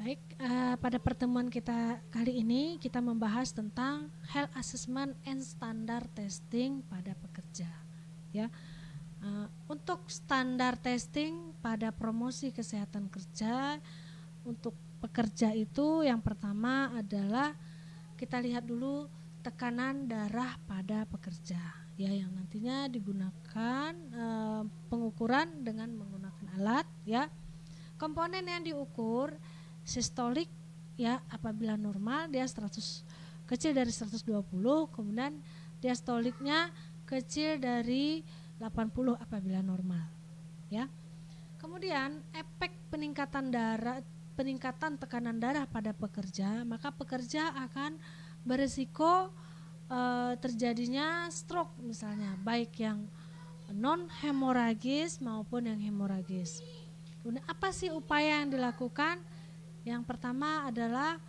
Baik, pada pertemuan kita kali ini kita membahas tentang health assessment and standar testing pada pekerja. Ya, untuk standar testing pada promosi kesehatan kerja untuk pekerja itu yang pertama adalah kita lihat dulu tekanan darah pada pekerja, ya, yang nantinya digunakan pengukuran dengan menggunakan alat, ya. Komponen yang diukur sistolik, ya, apabila normal dia 100 kecil dari 120, kemudian diastoliknya kecil dari 80 apabila normal, ya. Kemudian efek peningkatan tekanan darah pada pekerja, maka pekerja akan berisiko terjadinya stroke misalnya, baik yang non hemoragis maupun yang hemoragis. Kemudian apa sih upaya yang dilakukan? Yang pertama adalah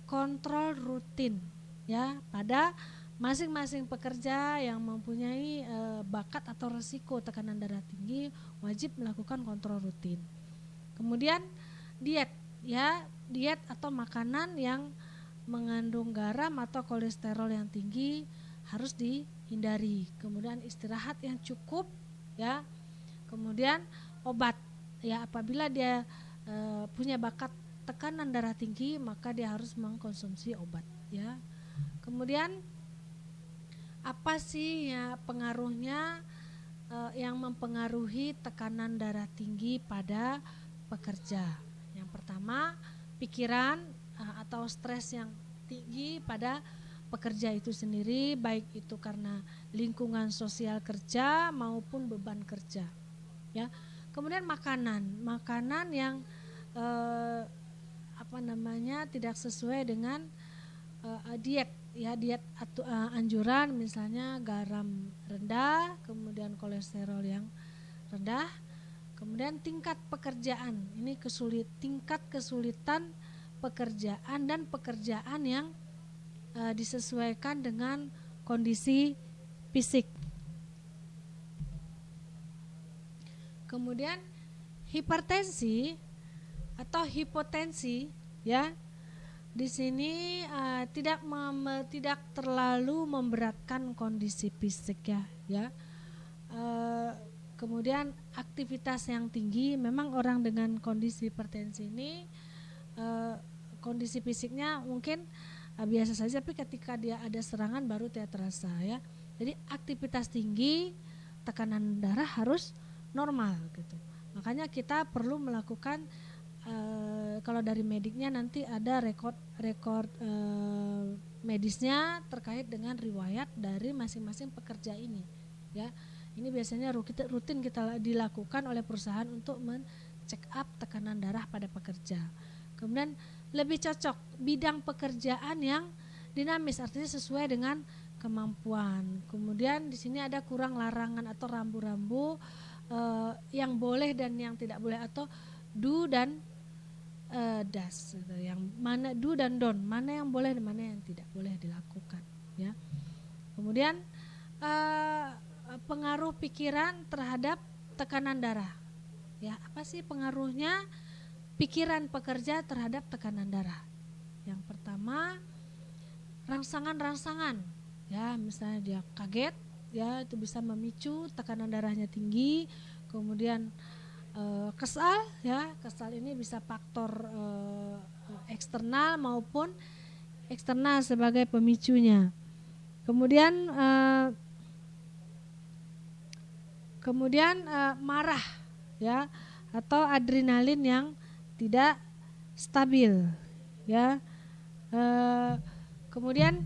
kontrol rutin, ya, pada masing-masing pekerja yang mempunyai bakat atau risiko tekanan darah tinggi wajib melakukan kontrol rutin. Kemudian diet, ya, diet atau makanan yang mengandung garam atau kolesterol yang tinggi harus dihindari. Kemudian istirahat yang cukup, ya. Kemudian obat, ya, apabila dia punya bakat tekanan darah tinggi maka dia harus mengkonsumsi obat, ya. Kemudian apa sih ya pengaruhnya yang mempengaruhi tekanan darah tinggi pada pekerja? Yang pertama, pikiran atau stres yang tinggi pada pekerja itu sendiri, baik itu karena lingkungan sosial kerja maupun beban kerja, ya. Kemudian makanan yang tidak sesuai dengan diet, ya, diet atau anjuran, misalnya garam rendah, kemudian kolesterol yang rendah. Kemudian tingkat pekerjaan, ini tingkat kesulitan pekerjaan dan pekerjaan yang disesuaikan dengan kondisi fisik. Kemudian hipertensi atau hipotensi, ya, di sini tidak terlalu memberatkan kondisi fisik, ya. Kemudian aktivitas yang tinggi, memang orang dengan kondisi hipertensi ini kondisi fisiknya mungkin biasa saja, tapi ketika dia ada serangan baru dia terasa, ya. Jadi aktivitas tinggi, tekanan darah harus normal gitu. Makanya kita perlu melakukan kalau dari mediknya nanti ada rekod medisnya terkait dengan riwayat dari masing-masing pekerja ini, ya. Ini biasanya rutin kita dilakukan oleh perusahaan untuk men-check up tekanan darah pada pekerja. Kemudian lebih cocok bidang pekerjaan yang dinamis, artinya sesuai dengan kemampuan. Kemudian di sini ada kurang larangan atau rambu-rambu yang boleh dan yang tidak boleh, atau do dan das, yang mana do dan don't, mana yang boleh dan mana yang tidak boleh dilakukan, ya. Kemudian pengaruh pikiran terhadap tekanan darah, ya. Apa sih pengaruhnya pikiran pekerja terhadap tekanan darah? Yang pertama, rangsangan, ya, misalnya dia kaget, ya, itu bisa memicu tekanan darahnya tinggi. Kemudian kesal, ya, kesal ini bisa faktor eksternal maupun eksternal sebagai pemicunya. Kemudian marah, ya, atau adrenalin yang tidak stabil, ya. Kemudian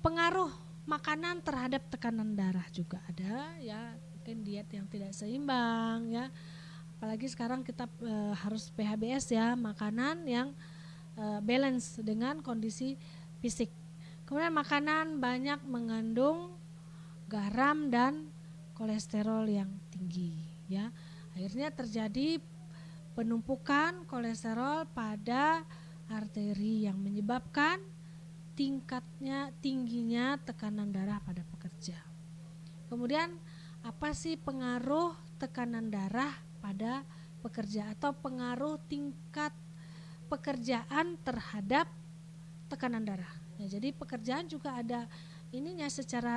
pengaruh makanan terhadap tekanan darah juga ada, ya. Mungkin diet yang tidak seimbang, ya. Apalagi sekarang kita harus PHBS, ya, makanan yang balance dengan kondisi fisik. Kemudian makanan banyak mengandung garam dan kolesterol yang tinggi, ya. Akhirnya terjadi penumpukan kolesterol pada arteri yang menyebabkan tingginya tekanan darah pada pekerja. Kemudian apa sih pengaruh tekanan darah pada pekerja atau pengaruh tingkat pekerjaan terhadap tekanan darah. Nah, jadi pekerjaan juga ada ininya secara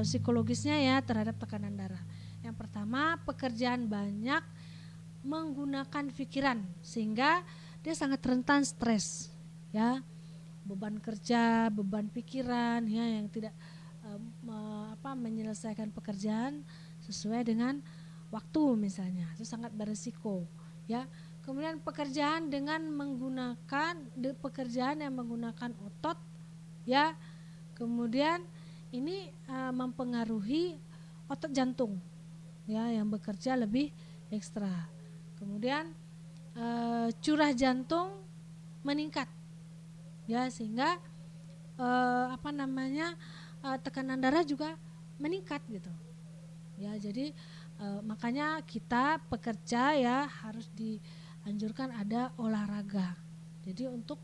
psikologisnya ya terhadap tekanan darah. Yang pertama, pekerjaan banyak menggunakan pikiran sehingga dia sangat rentan stres, ya, beban kerja, beban pikiran, ya, yang tidak menyelesaikan pekerjaan sesuai dengan waktu misalnya, itu sangat beresiko, ya. Kemudian pekerjaan dengan menggunakan pekerjaan yang menggunakan otot, ya, kemudian ini mempengaruhi otot jantung, ya, yang bekerja lebih ekstra. Kemudian curah jantung meningkat, ya, sehingga tekanan darah juga meningkat gitu, ya. Jadi makanya kita pekerja ya harus dianjurkan ada olahraga. Jadi untuk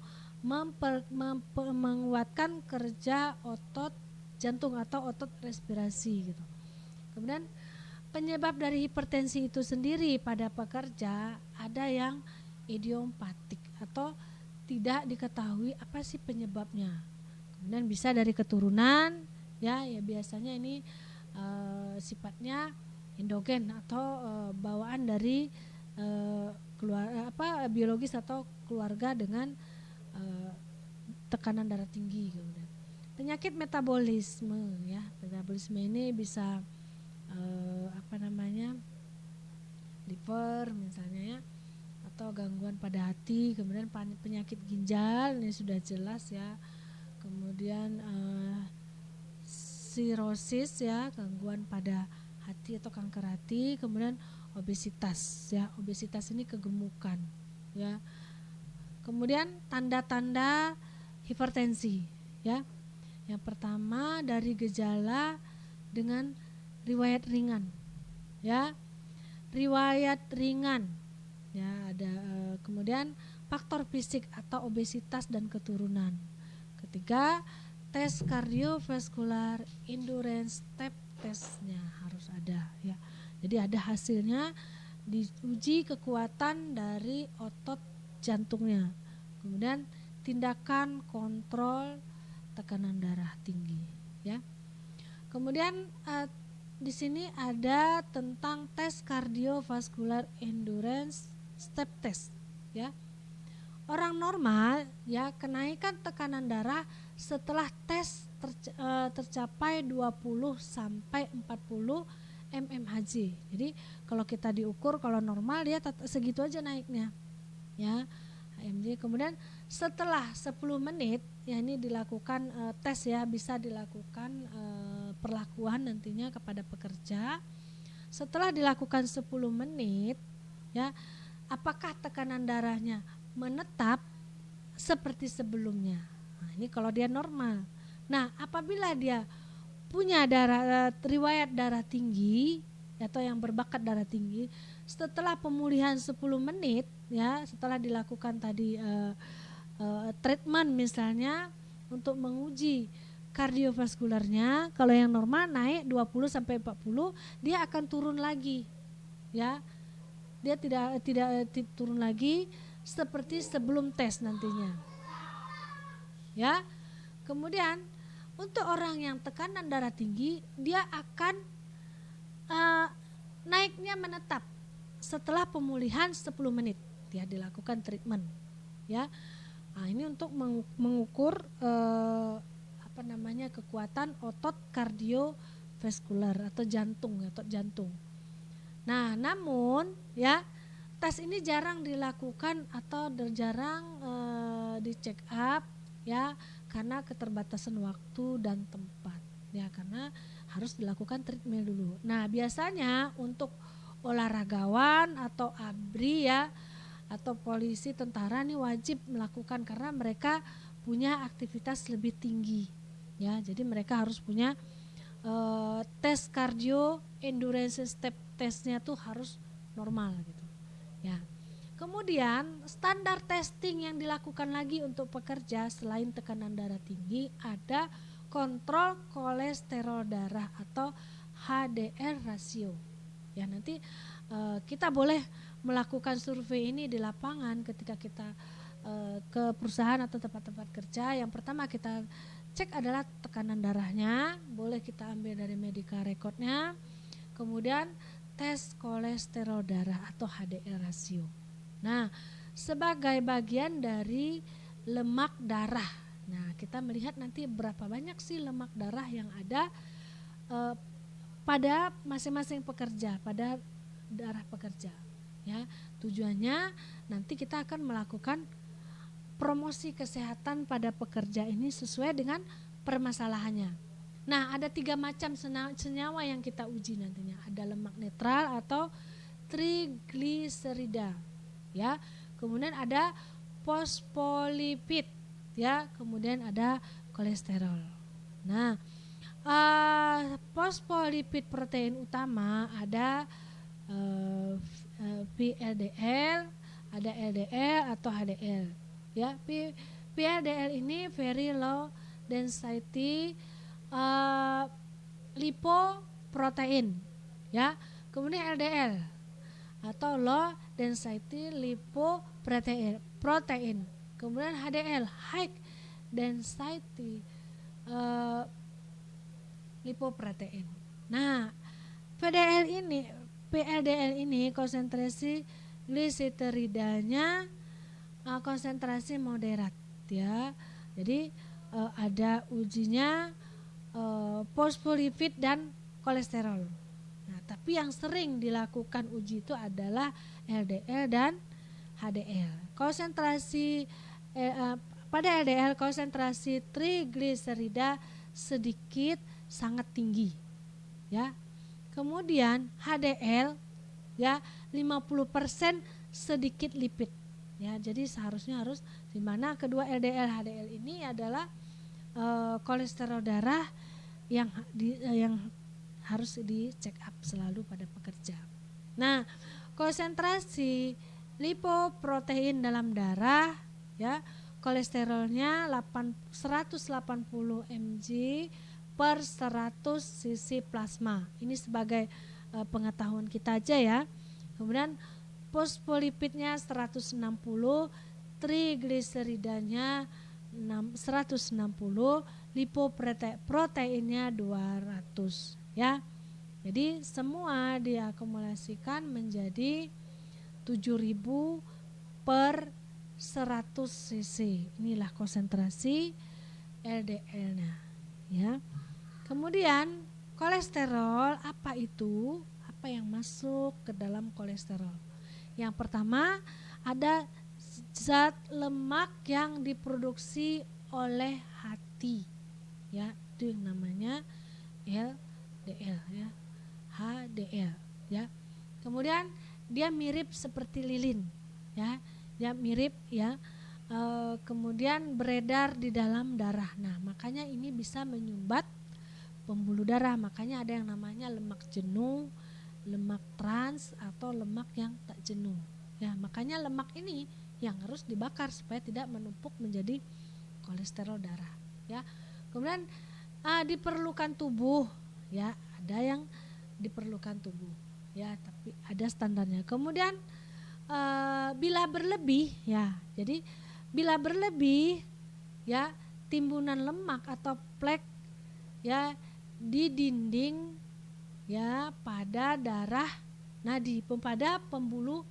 menguatkan kerja otot jantung atau otot respirasi gitu. Kemudian penyebab dari hipertensi itu sendiri pada pekerja ada yang idiopatik atau tidak diketahui apa sih penyebabnya. Kemudian bisa dari keturunan, ya biasanya ini sifatnya endogen atau bawaan dari biologis atau keluarga dengan tekanan darah tinggi. Kemudian penyakit metabolisme, ya, metabolisme ini bisa liver misalnya, ya, atau gangguan pada hati. Kemudian penyakit ginjal ini sudah jelas, ya. Kemudian sirosis, ya, gangguan pada hati atau kanker hati. Kemudian obesitas, ya, obesitas ini kegemukan, ya. Kemudian tanda-tanda hipertensi, ya. Yang pertama dari gejala dengan riwayat ringan, ya, riwayat ringan, ya, ada kemudian faktor fisik atau obesitas dan keturunan. Ketiga, tes kardiovaskular endurance step testnya harus ada, ya. Jadi ada hasilnya, diuji kekuatan dari otot jantungnya. Kemudian tindakan kontrol tekanan darah tinggi, ya. Kemudian di sini ada tentang tes kardiovaskular endurance step test, ya. Orang normal, ya, kenaikan tekanan darah setelah tes tercapai 20 sampai 40 mmHg. Jadi kalau kita diukur, kalau normal dia segitu aja naiknya, ya, HMG. Kemudian setelah 10 menit, ya, ini dilakukan tes, ya, bisa dilakukan perlakuan nantinya kepada pekerja. Setelah dilakukan 10 menit, ya, apakah tekanan darahnya menetap seperti sebelumnya. Nah, ini kalau dia normal. Nah, apabila dia punya riwayat darah tinggi atau yang berbakat darah tinggi, setelah pemulihan 10 menit, ya, setelah dilakukan tadi treatment misalnya untuk menguji kardiovaskularnya, kalau yang normal naik 20 sampai 40, dia akan turun lagi, ya. Dia tidak turun lagi seperti sebelum tes nantinya, ya. Kemudian untuk orang yang tekanan darah tinggi, dia akan naiknya menetap setelah pemulihan 10 menit, ya, dilakukan treatment, ya. Nah, ini untuk mengukur kekuatan otot kardiovaskular atau jantung, otot jantung. Nah, namun, ya, tes ini jarang dilakukan atau jarang di check up, ya, karena keterbatasan waktu dan tempat, ya, karena harus dilakukan treatment dulu. Nah, biasanya untuk olahragawan atau ABRI, ya, atau polisi, tentara nih wajib melakukan karena mereka punya aktivitas lebih tinggi, ya. Jadi mereka harus punya tes kardio endurance step testnya tuh harus normal gitu, ya. Kemudian standar testing yang dilakukan lagi untuk pekerja selain tekanan darah tinggi ada kontrol kolesterol darah atau HDL rasio, ya. Nanti kita boleh melakukan survei ini di lapangan ketika kita ke perusahaan atau tempat-tempat kerja, yang pertama kita cek adalah tekanan darahnya, boleh kita ambil dari medical recordnya, kemudian tes kolesterol darah atau HDL rasio. Nah, sebagai bagian dari lemak darah, nah kita melihat nanti berapa banyak sih lemak darah yang ada pada masing-masing pekerja, pada darah pekerja. Ya, tujuannya nanti kita akan melakukan promosi kesehatan pada pekerja ini sesuai dengan permasalahannya. Nah, ada 3 macam senyawa yang kita uji nantinya. Ada lemak netral atau trigliserida, ya. Kemudian ada fosfolipid, ya. Kemudian ada kolesterol. Nah, fosfolipid protein utama ada VLDL, ada LDL atau HDL. Ya, VLDL ini very low density lipoprotein, ya. Kemudian LDL atau low density lipoprotein. Kemudian HDL high density lipoprotein. Nah, VLDL ini konsentrasi gliseridanya konsentrasi moderat, ya. Jadi ada ujinya fosfolipid dan kolesterol. Nah, tapi yang sering dilakukan uji itu adalah LDL dan HDL. Konsentrasi pada LDL konsentrasi trigliserida sedikit sangat tinggi, ya. Kemudian HDL, ya, 50% sedikit lipid. Ya, jadi seharusnya harus di mana kedua LDL HDL ini adalah kolesterol darah yang harus di check up selalu pada pekerja. Nah, konsentrasi lipoprotein dalam darah, ya, kolesterolnya 180 mg per 100 cc plasma. Ini sebagai pengetahuan kita aja, ya. Kemudian fosfolipidnya 160, trigliseridanya 160, lipoproteinnya 200, ya. Jadi semua diakumulasikan menjadi 7.000 per 100 cc. Inilah konsentrasi LDL-nya, ya. Kemudian kolesterol, apa itu? Apa yang masuk ke dalam kolesterol? Yang pertama ada zat lemak yang diproduksi oleh hati, ya, itu namanya LDL, ya, HDL, ya. Kemudian dia mirip seperti lilin, ya, dia mirip, ya. Kemudian beredar di dalam darah. Nah, makanya ini bisa menyumbat pembuluh darah. Makanya ada yang namanya lemak jenuh, lemak trans atau lemak yang tak jenuh, ya. Makanya lemak ini yang harus dibakar supaya tidak menumpuk menjadi kolesterol darah, ya. Kemudian diperlukan tubuh, ya, ada yang diperlukan tubuh, ya, tapi ada standarnya. Kemudian bila berlebih, ya, jadi bila berlebih, ya, timbunan lemak atau plek, ya, di dinding, ya, pada darah nadi, pada pembuluh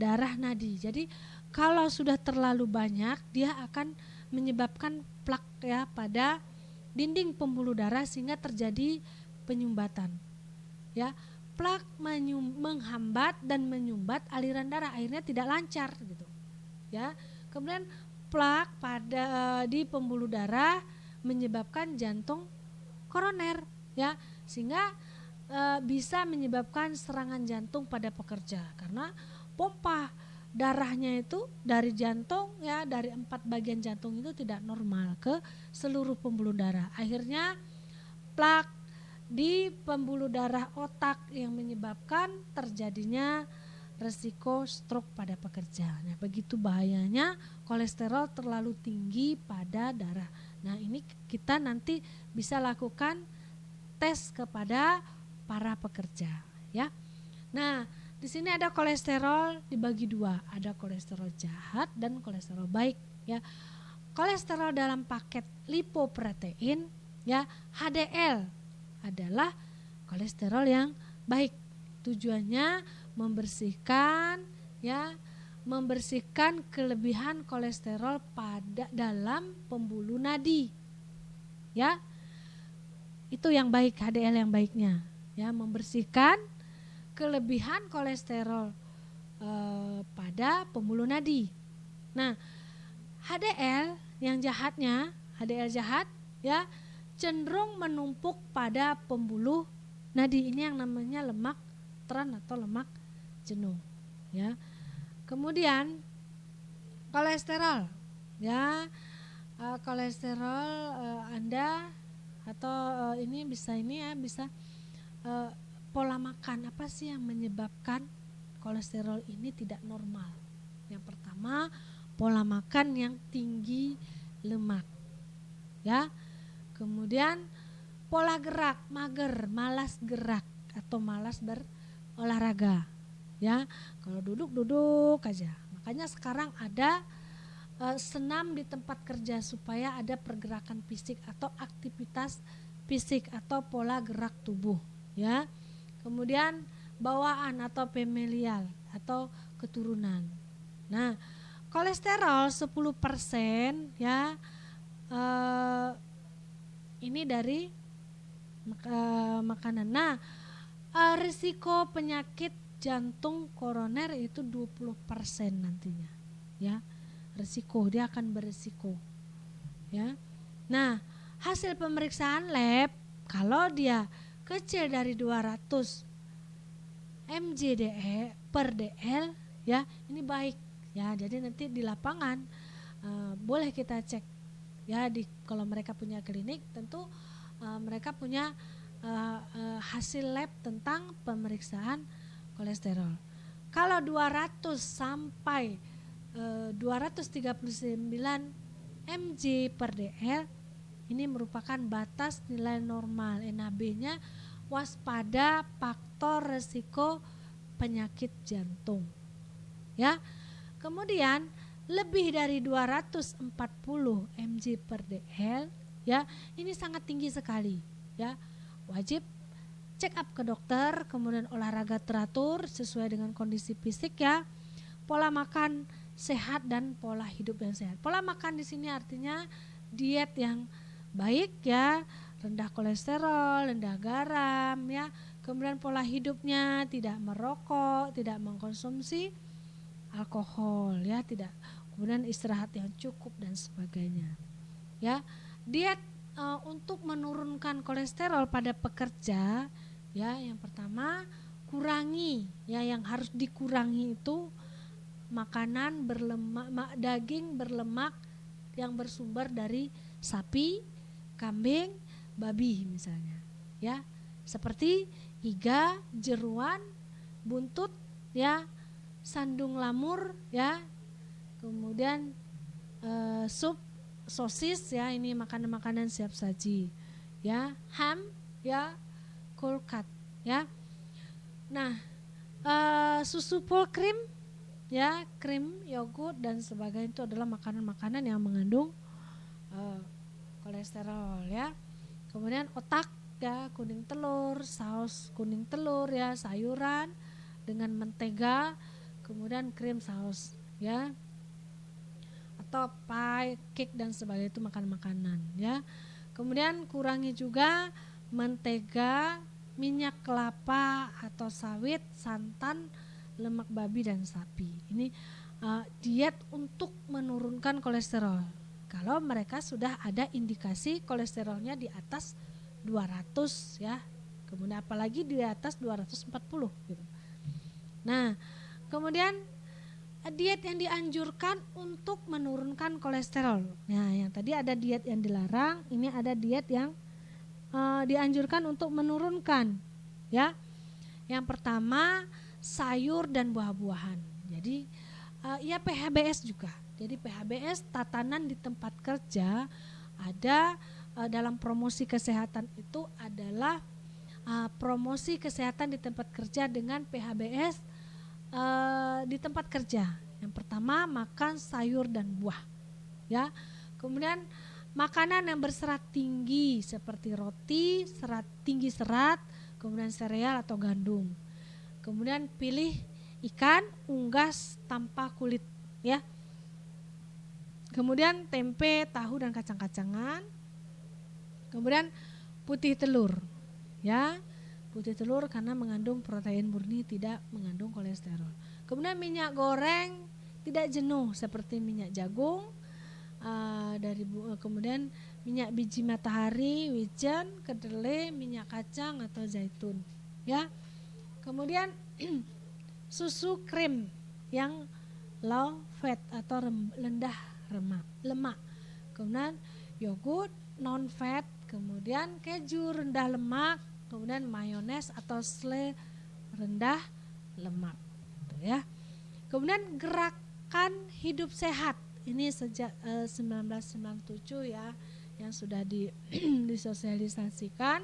darah nadi. Jadi kalau sudah terlalu banyak, dia akan menyebabkan plak, ya, pada dinding pembuluh darah sehingga terjadi penyumbatan, ya. Plak menghambat dan menyumbat aliran darah, akhirnya tidak lancar, gitu, ya. Kemudian plak di pembuluh darah menyebabkan jantung koroner, ya, sehingga bisa menyebabkan serangan jantung pada pekerja karena pompa darahnya itu dari jantung, ya, dari 4 bagian jantung itu tidak normal ke seluruh pembuluh darah. Akhirnya plak di pembuluh darah otak yang menyebabkan terjadinya resiko stroke pada pekerja. Nah, begitu bahayanya kolesterol terlalu tinggi pada darah. Nah, ini kita nanti bisa lakukan tes kepada para pekerja, ya. Nah, di sini ada kolesterol dibagi dua, ada kolesterol jahat dan kolesterol baik ya. Kolesterol dalam paket lipoprotein ya, HDL adalah kolesterol yang baik. Tujuannya membersihkan ya, membersihkan kelebihan kolesterol pada dalam pembuluh nadi. Ya. Itu yang baik, HDL yang baiknya. Ya, membersihkan kelebihan kolesterol pada pembuluh nadi. Nah, HDL yang jahatnya, HDL jahat ya, cenderung menumpuk pada pembuluh nadi. Ini yang namanya lemak trans atau lemak jenuh ya. Kemudian kolesterol ya, kolesterol Anda atau ini bisa pola makan. Apa sih yang menyebabkan kolesterol ini tidak normal? Yang pertama, pola makan yang tinggi lemak ya. Kemudian pola gerak mager, malas gerak atau malas berolahraga ya. Kalau duduk aja. Makanya sekarang ada senam di tempat kerja supaya ada pergerakan fisik atau aktivitas fisik atau pola gerak tubuh ya. Kemudian bawaan atau familial atau keturunan. Nah, kolesterol 10% ya, ini dari makanan. Nah, risiko penyakit jantung koroner itu 20% nantinya ya. Risiko, dia akan berisiko ya. Nah, hasil pemeriksaan lab kalau dia kecil dari 200 mg/dl per dl ya, ini baik ya. Jadi nanti di lapangan boleh kita cek ya, kalau mereka punya klinik tentu mereka punya hasil lab tentang pemeriksaan kolesterol. Kalau 200 sampai 239 mg per dl ini merupakan batas nilai normal. NAB-nya waspada faktor resiko penyakit jantung ya. Kemudian lebih dari 240 mg per dl ya, ini sangat tinggi sekali ya. Wajib check up ke dokter, kemudian olahraga teratur sesuai dengan kondisi fisik ya. Pola makan sehat dan pola hidup yang sehat. Pola makan di sini artinya diet yang baik ya, rendah kolesterol, rendah garam ya. Kemudian pola hidupnya tidak merokok, tidak mengkonsumsi alkohol ya, tidak. Kemudian istirahat yang cukup dan sebagainya. Ya, diet untuk menurunkan kolesterol pada pekerja ya, yang pertama kurangi ya, yang harus dikurangi itu makanan berlemak, daging berlemak yang bersumber dari sapi, kambing, babi misalnya ya, seperti iga, jeruan, buntut ya, sandung lamur ya, kemudian sup, sosis ya, ini makanan-makanan siap saji ya, ham ya, cold cut ya. Nah, susu full cream ya, krim, yogurt dan sebagainya itu adalah makanan-makanan yang mengandung kolesterol ya. Kemudian otak ya, kuning telur, saus kuning telur ya, sayuran dengan mentega, kemudian krim saus ya, atau pie, cake dan sebagainya itu makanan-makanan ya. Kemudian kurangi juga mentega, minyak kelapa atau sawit, santan, lemak babi dan sapi. Ini diet untuk menurunkan kolesterol. Kalau mereka sudah ada indikasi kolesterolnya di atas 200 ya. Kemudian apalagi di atas 240 gitu. Nah, kemudian diet yang dianjurkan untuk menurunkan kolesterol. Nah, yang tadi ada diet yang dilarang, ini ada diet yang dianjurkan untuk menurunkan ya. Yang pertama sayur dan buah-buahan. Jadi ya PHBS juga. Jadi PHBS tatanan di tempat kerja ada dalam promosi kesehatan itu adalah promosi kesehatan di tempat kerja dengan PHBS di tempat kerja. Yang pertama, makan sayur dan buah, ya. Kemudian makanan yang berserat tinggi seperti roti, tinggi serat, kemudian sereal atau gandum. Kemudian pilih ikan unggas tanpa kulit, ya. Kemudian tempe, tahu dan kacang-kacangan. Kemudian putih telur, ya. Putih telur karena mengandung protein murni, tidak mengandung kolesterol. Kemudian minyak goreng tidak jenuh seperti minyak jagung, kemudian minyak biji matahari, wijen, kedelai, minyak kacang atau zaitun, ya. Kemudian susu krim yang low fat atau rendah lemak. Kemudian yogurt non fat, kemudian keju rendah lemak, kemudian mayones atau selai rendah lemak, ya. Kemudian gerakan hidup sehat ini sejak 1997 ya, yang sudah disosialisasikan.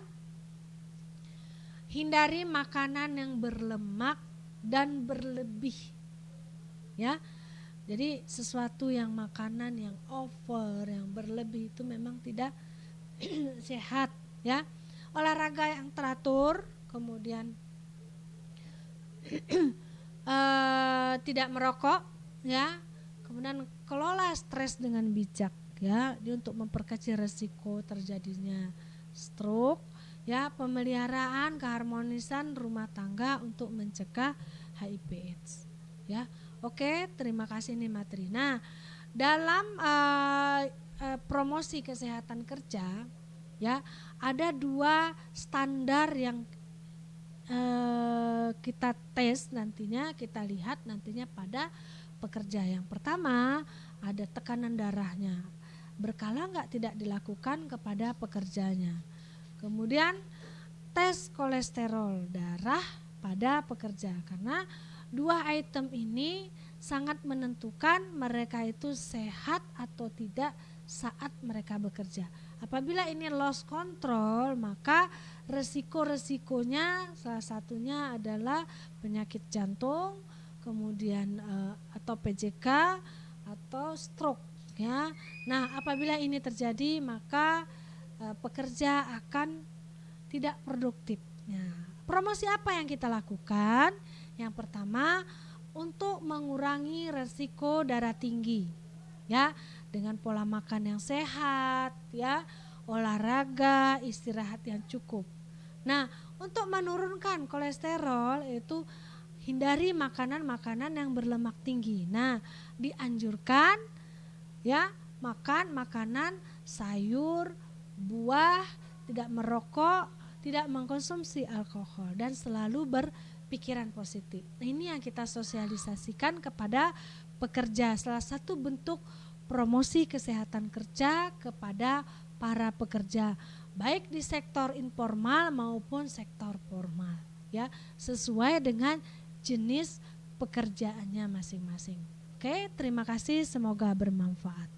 Hindari makanan yang berlemak dan berlebih, ya. Jadi sesuatu yang makanan yang over, yang berlebih itu memang tidak sehat, ya. Olahraga yang teratur, kemudian tidak merokok, ya. Kemudian kelola stres dengan bijak, ya, untuk memperkecil resiko terjadinya stroke, ya. Pemeliharaan keharmonisan rumah tangga untuk mencegah HIV/AIDS, ya. Oke, terima kasih nih materi. Nah, dalam promosi kesehatan kerja, ya, ada 2 standar yang kita tes nantinya, kita lihat nantinya pada pekerja. Yang pertama ada tekanan darahnya, berkala nggak tidak dilakukan kepada pekerjanya. Kemudian tes kolesterol darah pada pekerja, karena 2 item ini sangat menentukan mereka itu sehat atau tidak saat mereka bekerja. Apabila ini loss control, maka resiko-resikonya salah satunya adalah penyakit jantung, kemudian atau PJK atau stroke, ya. Nah, apabila ini terjadi, maka pekerja akan tidak produktif. Nah, promosi apa yang kita lakukan? Yang pertama, untuk mengurangi resiko darah tinggi, ya, dengan pola makan yang sehat, ya, olahraga, istirahat yang cukup. Nah, untuk menurunkan kolesterol itu hindari makanan-makanan yang berlemak tinggi. Nah, dianjurkan, ya, makan makanan sayur, buah, tidak merokok, tidak mengkonsumsi alkohol, dan selalu berpikiran positif. Nah, ini yang kita sosialisasikan kepada pekerja, salah satu bentuk promosi kesehatan kerja kepada para pekerja, baik di sektor informal maupun sektor formal, ya, sesuai dengan jenis pekerjaannya masing-masing. Oke, terima kasih, semoga bermanfaat.